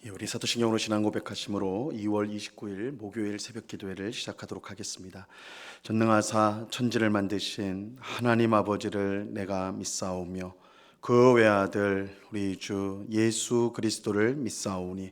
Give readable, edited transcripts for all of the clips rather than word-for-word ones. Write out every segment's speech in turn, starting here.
우리 사도신경으로 신앙 고백하심으로 2월 29일 목요일 새벽 기도회를 시작하도록 하겠습니다. 전능하사 천지를 만드신 하나님 아버지를 내가 믿사오며 그 외아들 우리 주 예수 그리스도를 믿사오니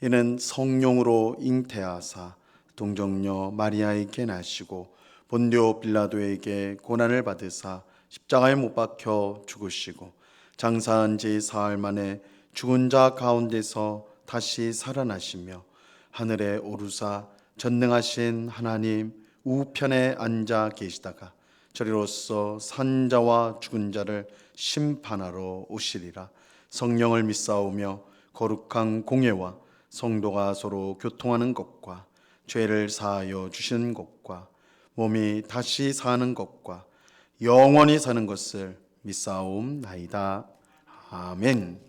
이는 성령으로 잉태하사 동정녀 마리아에게 나시고 본디오 빌라도에게 고난을 받으사 십자가에 못 박혀 죽으시고 장사한 지 사흘 만에 죽은 자 가운데서 다시 살아나시며 하늘에 오르사 전능하신 하나님 우편에 앉아 계시다가 저리로서 산 자와 죽은 자를 심판하러 오시리라. 성령을 믿사오며 거룩한 공예와 성도가 서로 교통하는 것과 죄를 사하여 주시는 것과 몸이 다시 사는 것과 영원히 사는 것을 믿사옵나이다. 아멘.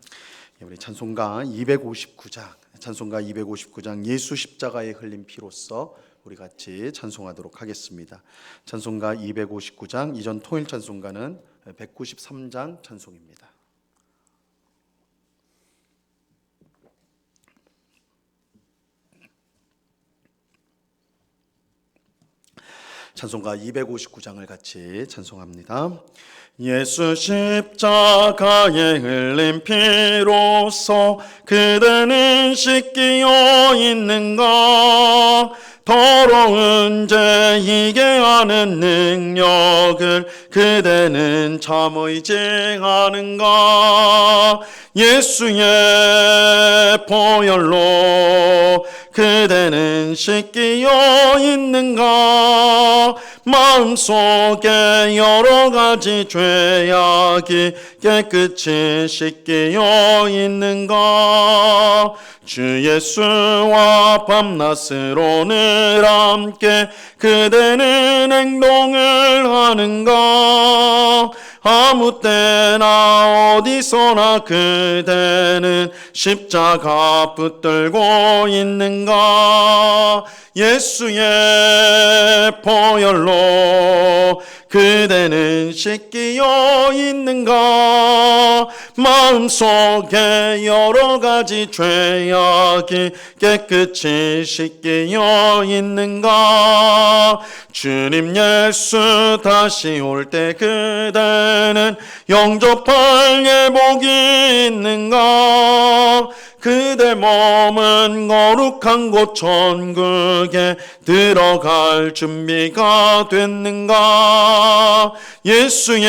우리 찬송가 259장 예수 십자가에 흘린 피로써 우리 같이 찬송하도록 하겠습니다. 찬송가 259장, 이전 토일 찬송가는 193장 찬송입니다. 찬송가 259장을 같이 찬송합니다. 예수 십자가에 흘린 피로써 그대는 씻기어 있는가? 더러운 죄 이게 하는 능력을 그대는 참 의지하는가? 예수의 보혈로 그대는 씻기어 있는가? 마음속에 여러 가지 죄악이 깨끗이 씻기어 있는가? 주 예수와 밤낮으로 늘 함께 그대는 행동을 하는가? 아무 때나 어디서나 그대는 십자가 붙들고 있는가? 예수의 보혈로 그대는 씻기어 있는가? 마음속에 여러 가지 죄악이 깨끗이 씻기어 있는가? 주님 예수 다시 올 때 그대는 영접할 예복이 있는가? 그대 몸은 거룩한 곳 천국에 들어갈 준비가 됐는가? 예수의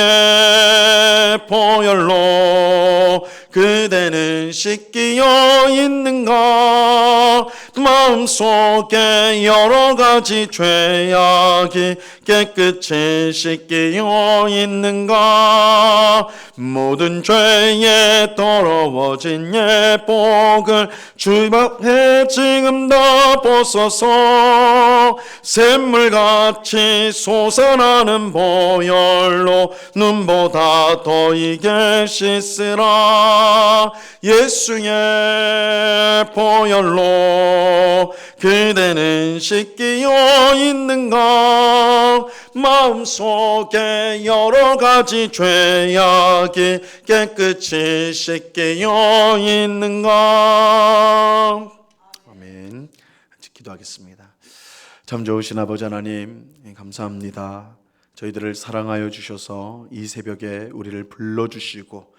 보혈로 그대는 씻기어 있는가? 마음속에 여러 가지 죄악이 깨끗이 씻기어 있는가? 모든 죄에 더러워진 예복을 주 앞에 지금 다 벗어서 샘물같이 솟아나는 보혈로 눈보다 더 이게 씻으라. 예수의 보혈로 그대는 씻기어 있는가? 마음속에 여러 가지 죄악이 깨끗이 씻기어 있는가? 아멘. 기도하겠습니다. 참 좋으신 아버지 하나님, 감사합니다. 저희들을 사랑하여 주셔서 이 새벽에 우리를 불러주시고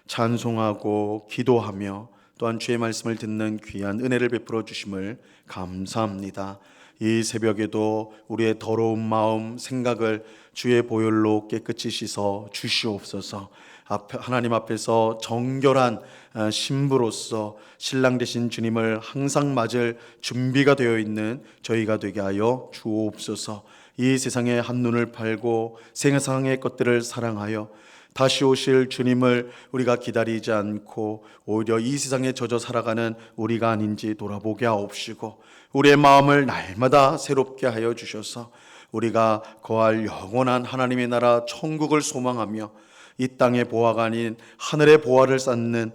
찬송하고 기도하며 또한 주의 말씀을 듣는 귀한 은혜를 베풀어 주심을 감사합니다. 이 새벽에도 우리의 더러운 마음, 생각을 주의 보혈로 깨끗이 씻어 주시옵소서. 하나님 앞에서 정결한 신부로서 신랑 되신 주님을 항상 맞을 준비가 되어 있는 저희가 되게 하여 주옵소서. 이 세상의 한눈을 팔고 세상의 것들을 사랑하여 다시 오실 주님을 우리가 기다리지 않고 오히려 이 세상에 젖어 살아가는 우리가 아닌지 돌아보게 하옵시고 우리의 마음을 날마다 새롭게 하여 주셔서 우리가 거할 영원한 하나님의 나라 천국을 소망하며 이 땅의 보화가 아닌 하늘의 보화를 쌓는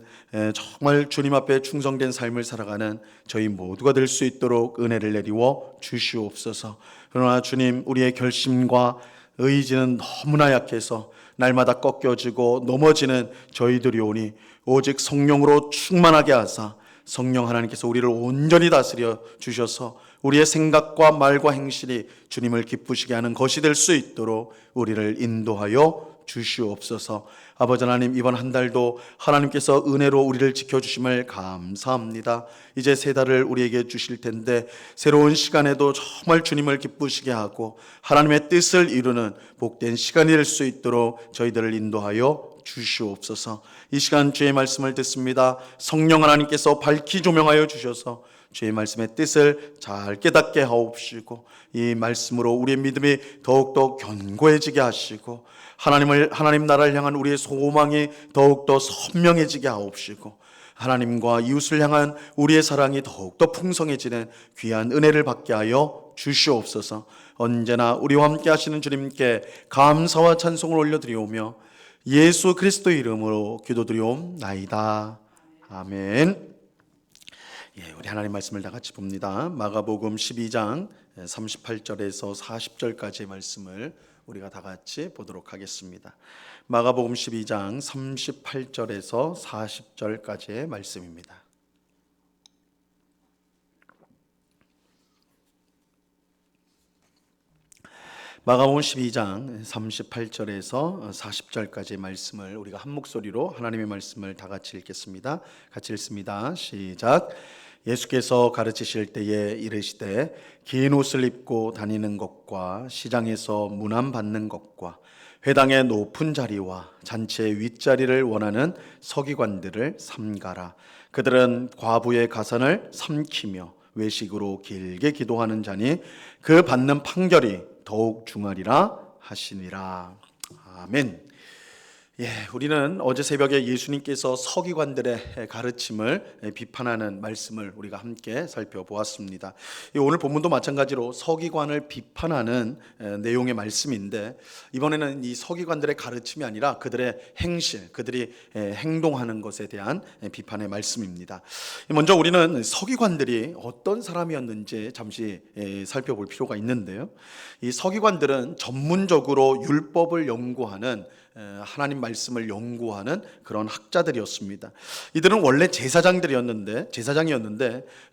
정말 주님 앞에 충성된 삶을 살아가는 저희 모두가 될 수 있도록 은혜를 내리워 주시옵소서. 그러나 주님, 우리의 결심과 의지는 너무나 약해서 날마다 꺾여지고 넘어지는 저희들이 오니 오직 성령으로 충만하게 하사 성령 하나님께서 우리를 온전히 다스려 주셔서 우리의 생각과 말과 행실이 주님을 기쁘시게 하는 것이 될 수 있도록 우리를 인도하여 주시옵소서. 아버지 하나님, 이번 한 달도 하나님께서 은혜로 우리를 지켜주심을 감사합니다. 이제 세 달을 우리에게 주실 텐데 새로운 시간에도 정말 주님을 기쁘시게 하고 하나님의 뜻을 이루는 복된 시간이 될 수 있도록 저희들을 인도하여 주시옵소서. 이 시간 주의 말씀을 듣습니다. 성령 하나님께서 밝히 조명하여 주셔서 주의 말씀의 뜻을 잘 깨닫게 하옵시고 이 말씀으로 우리의 믿음이 더욱더 견고해지게 하시고 하나님 나라를 향한 우리의 소망이 더욱더 선명해지게 하옵시고 하나님과 이웃을 향한 우리의 사랑이 더욱더 풍성해지는 귀한 은혜를 받게 하여 주시옵소서. 언제나 우리와 함께 하시는 주님께 감사와 찬송을 올려드리오며 예수 그리스도의 이름으로 기도드리옵나이다. 아멘. 우리 하나님 말씀을 다 같이 봅니다. 마가복음 12장 38절에서 40절까지의 말씀을 우리가 다 같이 보도록 하겠습니다. 마가복음 12장 38절에서 40절까지의 말씀입니다. 마가복음 12장 38절에서 40절까지의 말씀을 우리가 한 목소리로 하나님의 말씀을 다 같이 읽겠습니다. 같이 읽습니다. 시작. 예수께서 가르치실 때에 이르시되 긴 옷을 입고 다니는 것과 시장에서 문안 받는 것과 회당의 높은 자리와 잔치의 윗자리를 원하는 서기관들을 삼가라. 그들은 과부의 가산을 삼키며 외식으로 길게 기도하는 자니 그 받는 판결이 더욱 중하리라 하시니라. 아멘. 우리는 어제 새벽에 예수님께서 서기관들의 가르침을 비판하는 말씀을 우리가 함께 살펴보았습니다. 오늘 본문도 마찬가지로 서기관을 비판하는 내용의 말씀인데 이번에는 이 서기관들의 가르침이 아니라 그들의 행실, 그들이 행동하는 것에 대한 비판의 말씀입니다. 먼저 우리는 서기관들이 어떤 사람이었는지 잠시 살펴볼 필요가 있는데요. 이 서기관들은 전문적으로 율법을 연구하는 하나님 말씀을 연구하는 그런 학자들이었습니다. 이들은 원래 제사장이었는데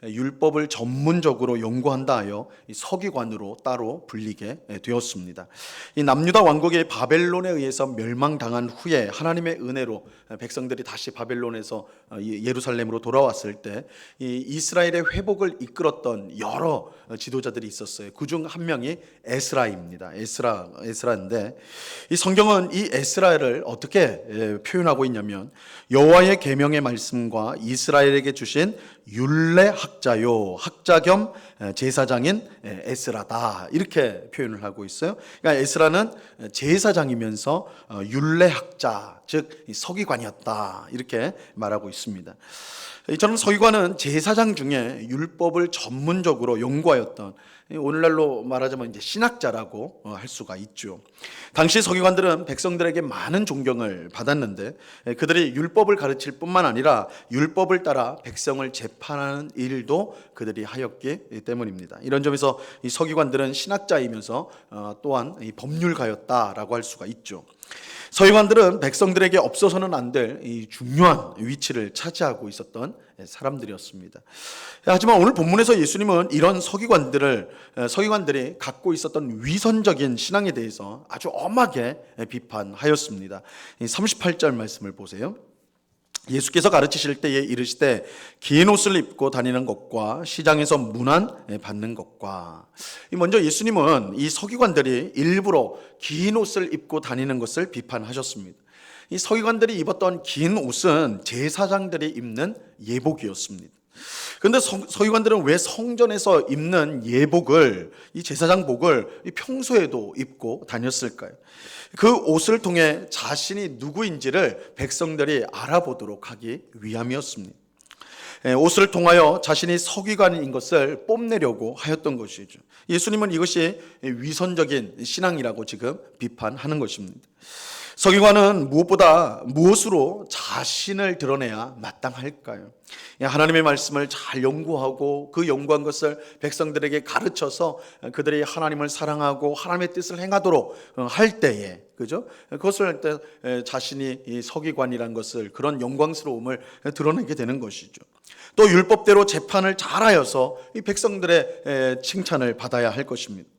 율법을 전문적으로 연구한다 하여 서기관으로 따로 불리게 되었습니다. 이 남유다 왕국의 바벨론에 의해서 멸망당한 후에 하나님의 은혜로 백성들이 다시 바벨론에서 예루살렘으로 돌아왔을 때 이 이스라엘의 회복을 이끌었던 여러 지도자들이 있었어요. 그중 한 명이 에스라입니다. 에스라인데 이 성경은 이 에스라를 어떻게 표현하고 있냐면 여호와의 계명의 말씀과 이스라엘에게 주신 율례 학자요, 학자 겸 제사장인 에스라다, 이렇게 표현을 하고 있어요. 그러니까 에스라는 제사장이면서 율례 학자, 즉 서기관이었다, 이렇게 말하고 있습니다. 이처럼 서기관은 제사장 중에 율법을 전문적으로 연구하였던, 오늘날로 말하자면 이제 신학자라고 할 수가 있죠. 당시 서기관들은 백성들에게 많은 존경을 받았는데 그들이 율법을 가르칠 뿐만 아니라 율법을 따라 백성을 재판하는 일도 그들이 하였기 때문입니다. 이런 점에서 이 서기관들은 신학자이면서 또한 법률가였다라고 할 수가 있죠. 서기관들은 백성들에게 없어서는 안 될 이 중요한 위치를 차지하고 있었던 사람들이었습니다. 하지만 오늘 본문에서 예수님은 이런 서기관들이 갖고 있었던 위선적인 신앙에 대해서 아주 엄하게 비판하였습니다. 38절 말씀을 보세요. 예수께서 가르치실 때에 이르시되 긴 옷을 입고 다니는 것과 시장에서 문안 받는 것과, 먼저 예수님은 이 서기관들이 일부러 긴 옷을 입고 다니는 것을 비판하셨습니다. 이 서기관들이 입었던 긴 옷은 제사장들이 입는 예복이었습니다. 그런데 서기관들은 왜 성전에서 입는 예복을, 이 제사장복을 평소에도 입고 다녔을까요? 그 옷을 통해 자신이 누구인지를 백성들이 알아보도록 하기 위함이었습니다. 옷을 통하여 자신이 서기관인 것을 뽐내려고 하였던 것이죠. 예수님은 이것이 위선적인 신앙이라고 지금 비판하는 것입니다. 서기관은 무엇보다 무엇으로 자신을 드러내야 마땅할까요? 하나님의 말씀을 잘 연구하고 그 연구한 것을 백성들에게 가르쳐서 그들이 하나님을 사랑하고 하나님의 뜻을 행하도록 할 때에, 그죠? 그것을 할 때 자신이 이 서기관이라는 것을, 그런 영광스러움을 드러내게 되는 것이죠. 또 율법대로 재판을 잘하여서 이 백성들의 칭찬을 받아야 할 것입니다.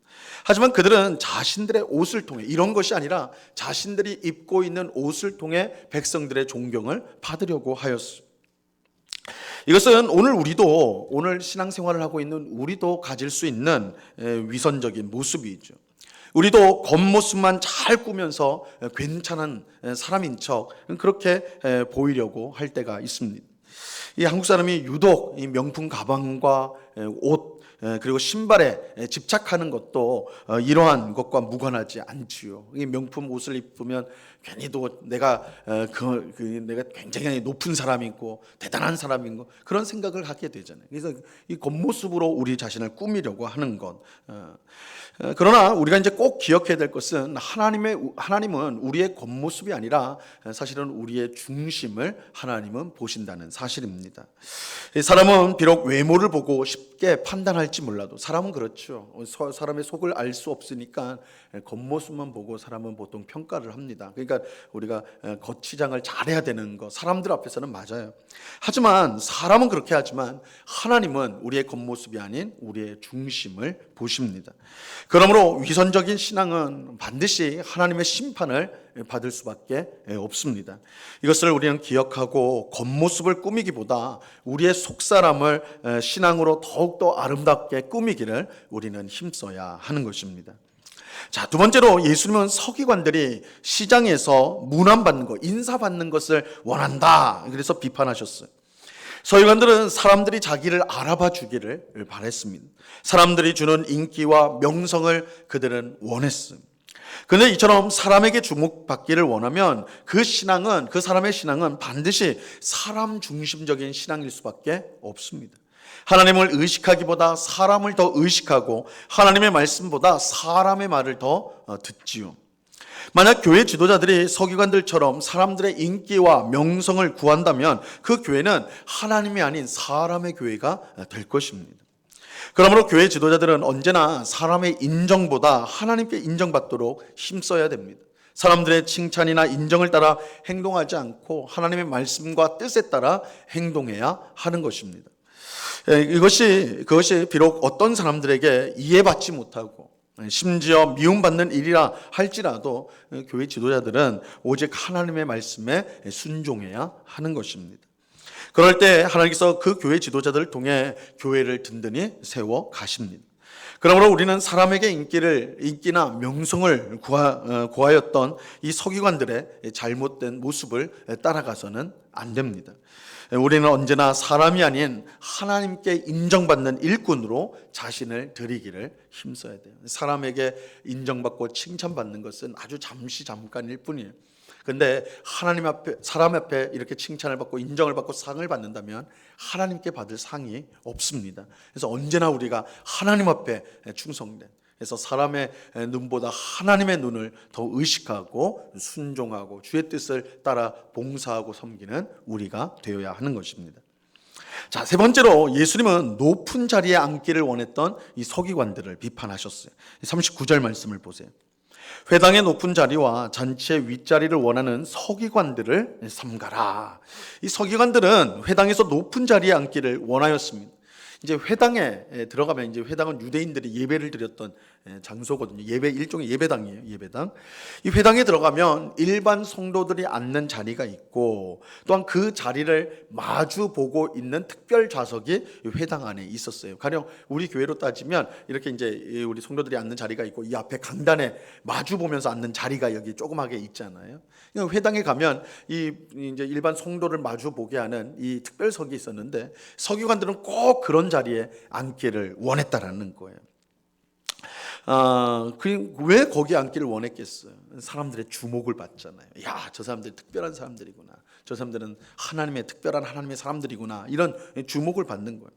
하지만 그들은 자신들의 옷을 통해, 이런 것이 아니라 자신들이 입고 있는 옷을 통해 백성들의 존경을 받으려고 하였습니다. 이것은 오늘 신앙생활을 하고 있는 우리도 가질 수 있는 위선적인 모습이죠. 우리도 겉모습만 잘 꾸면서 괜찮은 사람인 척 그렇게 보이려고 할 때가 있습니다. 이 한국 사람이 유독 이 명품 가방과 옷 그리고 신발에 집착하는 것도 이러한 것과 무관하지 않지요. 이 명품 옷을 입으면 괜히 또 내가 내가 굉장히 높은 사람이고 대단한 사람이고 그런 생각을 하게 되잖아요. 그래서 이 겉모습으로 우리 자신을 꾸미려고 하는 것. 그러나 우리가 이제 꼭 기억해야 될 것은 하나님은 우리의 겉모습이 아니라 사실은 우리의 중심을 하나님은 보신다는 사실입니다. 사람은 비록 외모를 보고 쉽게 판단할지 몰라도, 사람은 그렇죠. 사람의 속을 알 수 없으니까 겉모습만 보고 사람은 보통 평가를 합니다. 그러니까 우리가 겉치장을 잘해야 되는 거, 사람들 앞에서는 맞아요. 하지만 사람은 그렇게 하지만 하나님은 우리의 겉모습이 아닌 우리의 중심을 보십니다. 그러므로 위선적인 신앙은 반드시 하나님의 심판을 받을 수밖에 없습니다. 이것을 우리는 기억하고 겉모습을 꾸미기보다 우리의 속사람을 신앙으로 더욱더 아름답게 꾸미기를 우리는 힘써야 하는 것입니다. 자, 두 번째로 예수님은 서기관들이 시장에서 문안받는 것, 인사받는 것을 원한다. 그래서 비판하셨어요. 서기관들은 사람들이 자기를 알아봐 주기를 바랬습니다. 사람들이 주는 인기와 명성을 그들은 원했습니다. 그런데 이처럼 사람에게 주목받기를 원하면 그 사람의 신앙은 반드시 사람 중심적인 신앙일 수밖에 없습니다. 하나님을 의식하기보다 사람을 더 의식하고 하나님의 말씀보다 사람의 말을 더 듣지요. 만약 교회 지도자들이 서기관들처럼 사람들의 인기와 명성을 구한다면 그 교회는 하나님이 아닌 사람의 교회가 될 것입니다. 그러므로 교회 지도자들은 언제나 사람의 인정보다 하나님께 인정받도록 힘써야 됩니다. 사람들의 칭찬이나 인정을 따라 행동하지 않고 하나님의 말씀과 뜻에 따라 행동해야 하는 것입니다. 그것이 비록 어떤 사람들에게 이해받지 못하고 심지어 미움받는 일이라 할지라도 교회 지도자들은 오직 하나님의 말씀에 순종해야 하는 것입니다. 그럴 때 하나님께서 그 교회 지도자들을 통해 교회를 든든히 세워 가십니다. 그러므로 우리는 사람에게 인기나 명성을 구하였던 이 서기관들의 잘못된 모습을 따라가서는 안 됩니다. 우리는 언제나 사람이 아닌 하나님께 인정받는 일꾼으로 자신을 드리기를 힘써야 돼요. 사람에게 인정받고 칭찬받는 것은 아주 잠깐일 뿐이에요. 그런데 사람 앞에 이렇게 칭찬을 받고 인정을 받고 상을 받는다면 하나님께 받을 상이 없습니다. 그래서 언제나 우리가 하나님 앞에 충성된, 그래서 사람의 눈보다 하나님의 눈을 더 의식하고 순종하고 주의 뜻을 따라 봉사하고 섬기는 우리가 되어야 하는 것입니다. 자, 세 번째로 예수님은 높은 자리에 앉기를 원했던 이 서기관들을 비판하셨어요. 39절 말씀을 보세요. 회당의 높은 자리와 잔치의 윗자리를 원하는 서기관들을 삼가라. 이 서기관들은 회당에서 높은 자리에 앉기를 원하였습니다. 이제 회당에 들어가면, 이제 회당은 유대인들이 예배를 드렸던 장소거든요. 일종의 예배당이에요. 예배당. 이 회당에 들어가면 일반 성도들이 앉는 자리가 있고, 또한 그 자리를 마주 보고 있는 특별 좌석이 회당 안에 있었어요. 가령 우리 교회로 따지면 이렇게 이제 우리 성도들이 앉는 자리가 있고, 이 앞에 강단에 마주 보면서 앉는 자리가 여기 조그맣게 있잖아요. 회당에 가면 이제 일반 성도를 마주 보게 하는 이 특별석이 있었는데, 서기관들은 꼭 그런 자리에 앉기를 원했다라는 거예요. 왜 거기 앉기를 원했겠어요? 사람들의 주목을 받잖아요. 야, 저 사람들이 특별한 사람들이구나. 저 사람들은 하나님의 특별한 하나님의 사람들이구나. 이런 주목을 받는 거예요.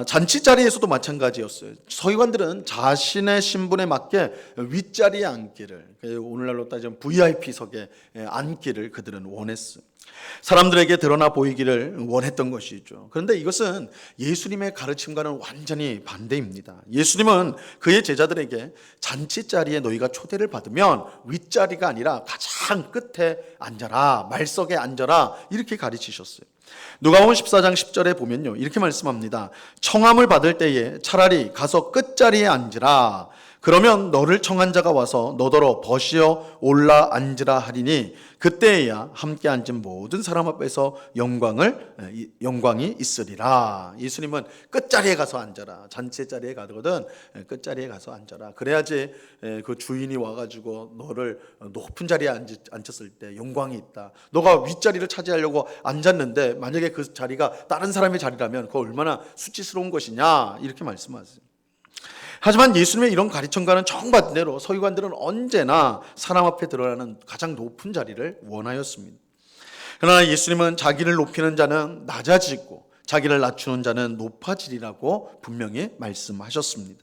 잔치 자리에서도 마찬가지였어요. 서기관들은 자신의 신분에 맞게 윗자리에 앉기를, 오늘날로 따지면 VIP석에 앉기를 그들은 원했어요. 사람들에게 드러나 보이기를 원했던 것이죠. 그런데 이것은 예수님의 가르침과는 완전히 반대입니다. 예수님은 그의 제자들에게 잔치 자리에 너희가 초대를 받으면 윗자리가 아니라 가장 끝에 앉아라, 말석에 앉아라, 이렇게 가르치셨어요. 누가복음 14장 10절에 보면요, 이렇게 말씀합니다. 청함을 받을 때에 차라리 가서 끝자리에 앉으라. 그러면 너를 청한 자가 와서 너더러 벗이어 올라 앉으라 하리니 그때에야 함께 앉은 모든 사람 앞에서 영광이 있으리라. 예수님은 끝자리에 가서 앉아라. 잔치 자리에 가거든 끝자리에 가서 앉아라. 그래야지 그 주인이 와가지고 너를 높은 자리에 앉혔을 때 영광이 있다. 너가 윗자리를 차지하려고 앉았는데 만약에 그 자리가 다른 사람의 자리라면 그거 얼마나 수치스러운 것이냐, 이렇게 말씀하세요. 하지만 예수님의 이런 가르침과는 정반대로 서기관들은 언제나 사람 앞에 드러나는 가장 높은 자리를 원하였습니다. 그러나 예수님은 자기를 높이는 자는 낮아지고 자기를 낮추는 자는 높아지리라고 분명히 말씀하셨습니다.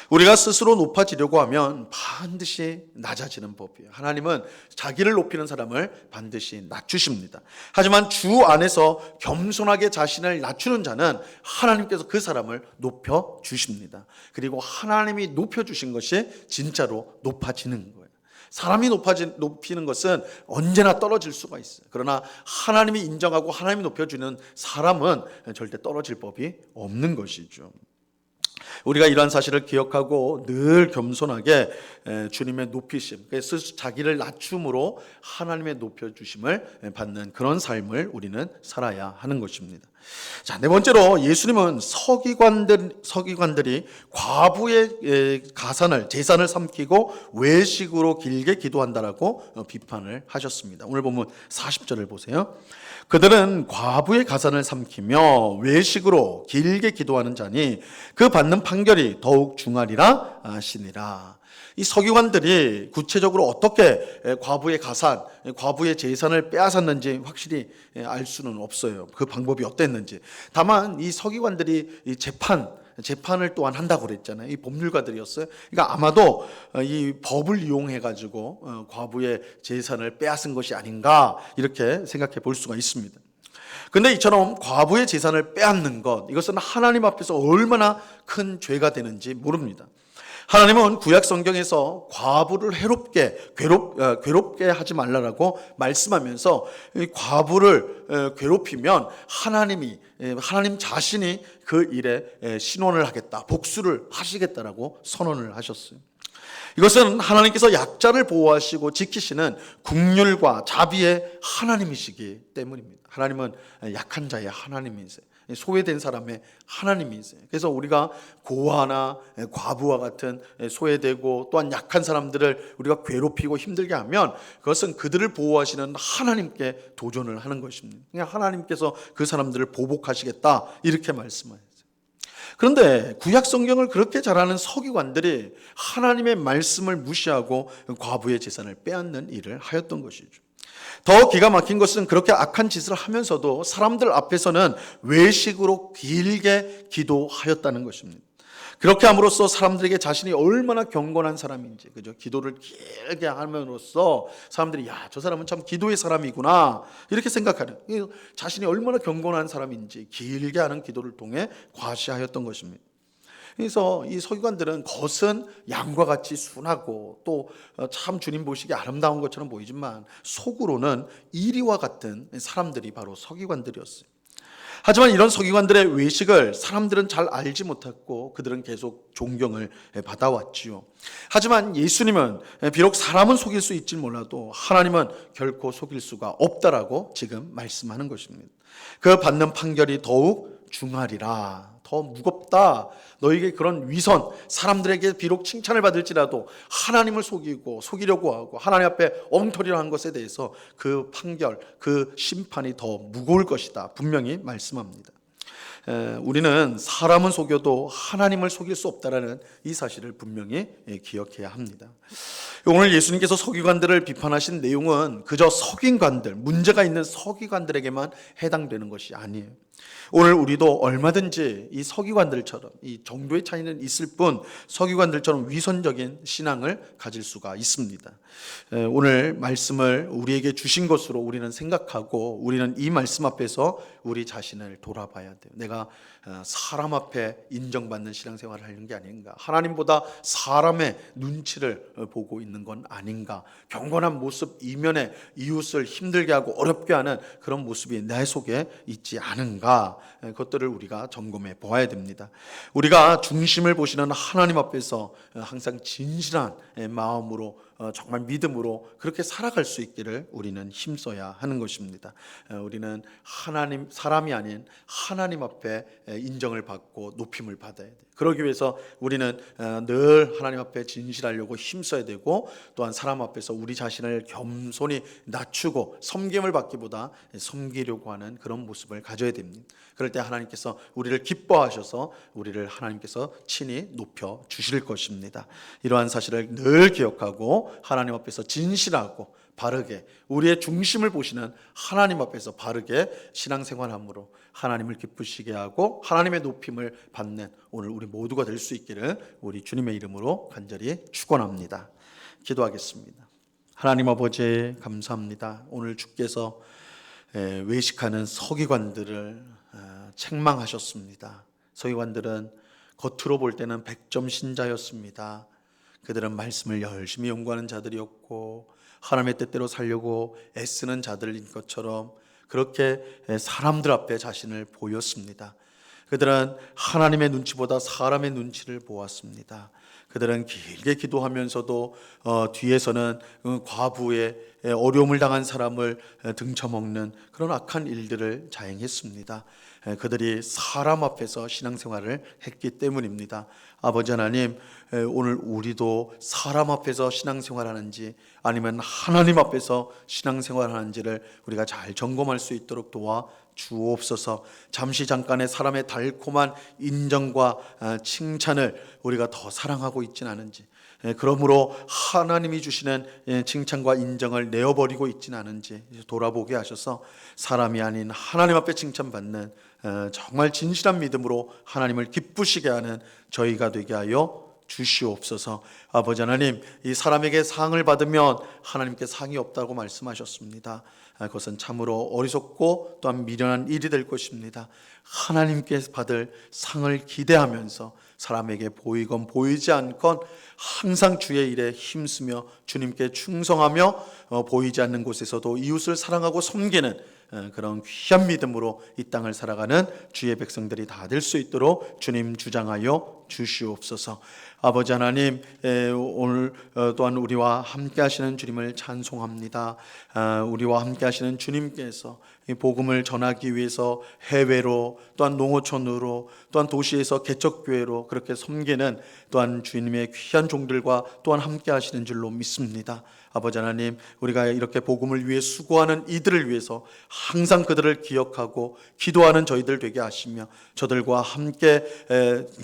우리가 스스로 높아지려고 하면 반드시 낮아지는 법이에요. 하나님은 자기를 높이는 사람을 반드시 낮추십니다. 하지만 주 안에서 겸손하게 자신을 낮추는 자는 하나님께서 그 사람을 높여주십니다. 그리고 하나님이 높여주신 것이 진짜로 높아지는 거예요. 사람이 높이는 것은 언제나 떨어질 수가 있어요. 그러나 하나님이 인정하고 하나님이 높여주는 사람은 절대 떨어질 법이 없는 것이죠. 우리가 이러한 사실을 기억하고 늘 겸손하게 주님의 높이심, 그래서 자기를 낮춤으로 하나님의 높여주심을 받는 그런 삶을 우리는 살아야 하는 것입니다. 자, 네 번째로 예수님은 서기관들이 과부의 재산을 삼키고 외식으로 길게 기도한다라고 비판을 하셨습니다. 오늘 보면 40절을 보세요. 그들은 과부의 가산을 삼키며 외식으로 길게 기도하는 자니 그 받는 판결이 더욱 중하리라 하시니라. 이 서기관들이 구체적으로 어떻게 과부의 가산, 과부의 재산을 빼앗았는지 확실히 알 수는 없어요. 그 방법이 어땠는지. 다만 이 서기관들이 이 재판을 또한 한다고 그랬잖아요. 이 법률가들이었어요. 그러니까 아마도 이 법을 이용해 가지고 과부의 재산을 빼앗은 것이 아닌가, 이렇게 생각해 볼 수가 있습니다. 근데 이처럼 과부의 재산을 빼앗는 것, 이것은 하나님 앞에서 얼마나 큰 죄가 되는지 모릅니다. 하나님은 구약 성경에서 과부를 괴롭게 하지 말라라고 말씀하면서 과부를 괴롭히면 하나님 자신이 그 일에 신원을 하겠다, 복수를 하시겠다라고 선언을 하셨어요. 이것은 하나님께서 약자를 보호하시고 지키시는 긍휼과 자비의 하나님이시기 때문입니다. 하나님은 약한 자의 하나님이세요. 소외된 사람의 하나님이세요. 그래서 우리가 고아나 과부와 같은 소외되고 또한 약한 사람들을 우리가 괴롭히고 힘들게 하면 그것은 그들을 보호하시는 하나님께 도전을 하는 것입니다. 그냥 하나님께서 그 사람들을 보복하시겠다, 이렇게 말씀하셨어요. 그런데 구약 성경을 그렇게 잘하는 서기관들이 하나님의 말씀을 무시하고 과부의 재산을 빼앗는 일을 하였던 것이죠. 더 기가 막힌 것은 그렇게 악한 짓을 하면서도 사람들 앞에서는 외식으로 길게 기도하였다는 것입니다. 그렇게 함으로써 사람들에게 자신이 얼마나 경건한 사람인지, 그죠? 기도를 길게 함으로써 사람들이 저 사람은 참 기도의 사람이구나, 이렇게 생각하는, 자신이 얼마나 경건한 사람인지 길게 하는 기도를 통해 과시하였던 것입니다. 그래서 이 서기관들은 겉은 양과 같이 순하고 또 참 주님 보시기에 아름다운 것처럼 보이지만 속으로는 이리와 같은 사람들이 바로 서기관들이었어요. 하지만 이런 서기관들의 외식을 사람들은 잘 알지 못했고 그들은 계속 존경을 받아왔지요. 하지만 예수님은 비록 사람은 속일 수 있지 몰라도 하나님은 결코 속일 수가 없다라고 지금 말씀하는 것입니다. 그 받는 판결이 더욱 중하리라. 더 무겁다. 너에게 그런 위선, 사람들에게 비록 칭찬을 받을지라도 하나님을 속이려고 하고 하나님 앞에 엉터리를 한 것에 대해서 그 판결, 그 심판이 더 무거울 것이다, 분명히 말씀합니다. 우리는 사람은 속여도 하나님을 속일 수 없다라는 이 사실을 분명히 기억해야 합니다. 오늘 예수님께서 서기관들을 비판하신 내용은 그저 문제가 있는 서기관들에게만 해당되는 것이 아니에요. 오늘 우리도 얼마든지 이 서기관들처럼, 이 정도의 차이는 있을 뿐 서기관들처럼 위선적인 신앙을 가질 수가 있습니다. 오늘 말씀을 우리에게 주신 것으로 우리는 생각하고, 우리는 이 말씀 앞에서 우리 자신을 돌아봐야 돼요. 내가 사람 앞에 인정받는 신앙생활을 하는 게 아닌가, 하나님보다 사람의 눈치를 보고 있는 건 아닌가, 경건한 모습 이면에 이웃을 힘들게 하고 어렵게 하는 그런 모습이 내 속에 있지 않은가, 그것들을 우리가 점검해 보아야 됩니다. 우리가 중심을 보시는 하나님 앞에서 항상 진실한 마음으로, 정말 믿음으로 그렇게 살아갈 수 있기를 우리는 힘써야 하는 것입니다. 우리는 하나님, 사람이 아닌 하나님 앞에 인정을 받고 높임을 받아야 돼요. 그러기 위해서 우리는 늘 하나님 앞에 진실하려고 힘써야 되고, 또한 사람 앞에서 우리 자신을 겸손히 낮추고 섬김을 받기보다 섬기려고 하는 그런 모습을 가져야 됩니다. 그럴 때 하나님께서 우리를 기뻐하셔서 우리를 하나님께서 친히 높여 주실 것입니다. 이러한 사실을 늘 기억하고 하나님 앞에서 진실하고 바르게, 우리의 중심을 보시는 하나님 앞에서 바르게 신앙생활함으로 하나님을 기쁘시게 하고 하나님의 높임을 받는 오늘 우리 모두가 될 수 있기를 우리 주님의 이름으로 간절히 축원합니다. 기도하겠습니다. 하나님 아버지, 감사합니다. 오늘 주께서 외식하는 서기관들을 책망하셨습니다. 서기관들은 겉으로 볼 때는 100점 신자였습니다. 그들은 말씀을 열심히 연구하는 자들이었고 하나님의 뜻대로 살려고 애쓰는 자들인 것처럼 그렇게 사람들 앞에 자신을 보였습니다. 그들은 하나님의 눈치보다 사람의 눈치를 보았습니다. 그들은 길게 기도하면서도 뒤에서는 과부의 어려움을 당한 사람을 등쳐먹는 그런 악한 일들을 자행했습니다. 그들이 사람 앞에서 신앙생활을 했기 때문입니다. 아버지 하나님, 오늘 우리도 사람 앞에서 신앙생활하는지 아니면 하나님 앞에서 신앙생활하는지를 우리가 잘 점검할 수 있도록 도와 주옵소서. 잠시 잠깐의 사람의 달콤한 인정과 칭찬을 우리가 더 사랑하고 있지는 않은지, 그러므로 하나님이 주시는 칭찬과 인정을 내어버리고 있지는 않은지 돌아보게 하셔서 사람이 아닌 하나님 앞에 칭찬받는 정말 진실한 믿음으로 하나님을 기쁘시게 하는 저희가 되게 하여 주시옵소서. 아버지 하나님, 이 사람에게 상을 받으면 하나님께 상이 없다고 말씀하셨습니다. 그것은 참으로 어리석고 또한 미련한 일이 될 것입니다. 하나님께 받을 상을 기대하면서 사람에게 보이건 보이지 않건 항상 주의 일에 힘쓰며 주님께 충성하며 보이지 않는 곳에서도 이웃을 사랑하고 섬기는 그런 귀한 믿음으로 이 땅을 살아가는 주의 백성들이 다 될 수 있도록 주님 주장하여 주시옵소서. 아버지 하나님, 오늘 또한 우리와 함께 하시는 주님을 찬송합니다. 우리와 함께 하시는 주님께서 이 복음을 전하기 위해서 해외로, 또한 농어촌으로, 또한 도시에서 개척교회로 그렇게 섬기는 또한 주님의 귀한 종들과 또한 함께 하시는 줄로 믿습니다. 아버지 하나님, 우리가 이렇게 복음을 위해 수고하는 이들을 위해서 항상 그들을 기억하고 기도하는 저희들 되게 하시며 저들과 함께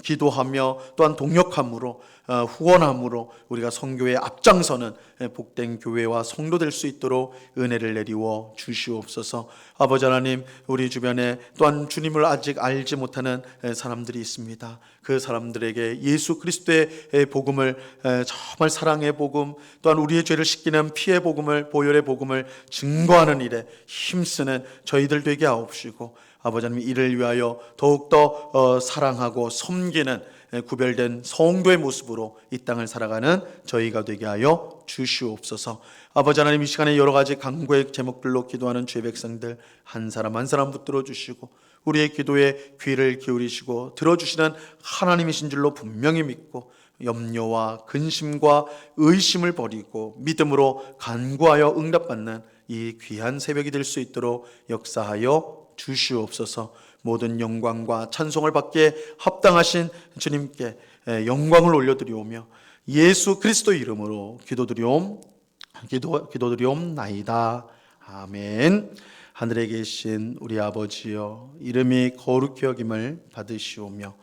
기도하며 또한 동역함으로 후원함으로 우리가 선교에 앞장서는 복된 교회와 성도 될 수 있도록 은혜를 내리워 주시옵소서. 아버지 하나님, 우리 주변에 또한 주님을 아직 알지 못하는 사람들이 있습니다. 그 사람들에게 예수 그리스도의 복음을, 정말 사랑의 복음, 또한 우리의 죄를 씻기는 피의 복음을, 보혈의 복음을 증거하는 일에 힘쓰는 저희들 되게 하옵시고, 아버지 하나님, 이를 위하여 더욱더 사랑하고 섬기는 구별된 성도의 모습으로 이 땅을 살아가는 저희가 되게 하여 주시옵소서. 아버지 하나님, 이 시간에 여러 가지 간구의 제목들로 기도하는 주의 백성들 한 사람 한 사람 붙들어 주시고 우리의 기도에 귀를 기울이시고 들어주시는 하나님이신 줄로 분명히 믿고 염려와 근심과 의심을 버리고 믿음으로 간구하여 응답받는 이 귀한 새벽이 될 수 있도록 역사하여 주시옵소서. 모든 영광과 찬송을 받기에 합당하신 주님께 영광을 올려드리오며 예수 그리스도 이름으로 기도드리옵나이다. 아멘. 하늘에 계신 우리 아버지여, 이름이 거룩히 여김을 받으시오며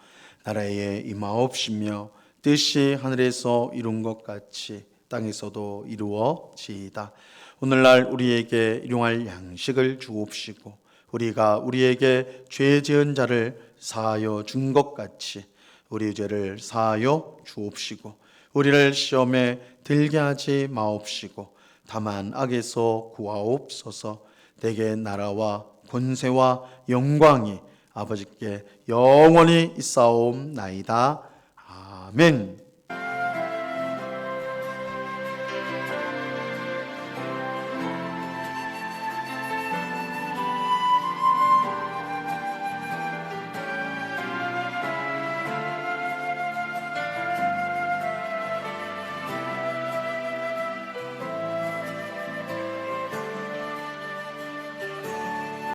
나라에 임하옵시며 뜻이 하늘에서 이룬 것 같이 땅에서도 이루어지이다. 오늘날 우리에게 일용할 양식을 주옵시고 우리가 우리에게 죄 지은 자를 사하여 준 것 같이 우리 죄를 사하여 주옵시고 우리를 시험에 들게 하지 마옵시고 다만 악에서 구하옵소서. 내게 나라와 권세와 영광이 아버지께 영원히 있사옵나이다. 아멘.